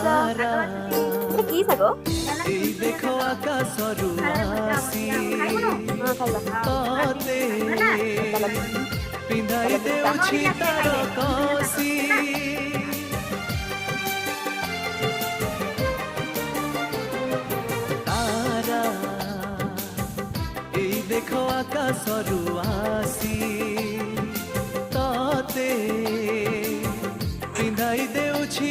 ତାରା କି ଶାଗ? ଏଇ ଦେଖ ଆକାଶରୁ ଆସି ତତେ ପିନ୍ଧାଇ ଦେଉଛି ତାର କସି ତାରା ଏଇ ଦେଖ ଆକାଶରୁ ଆସି ତତେ ପିନ୍ଧାଇ ଦେଉଛି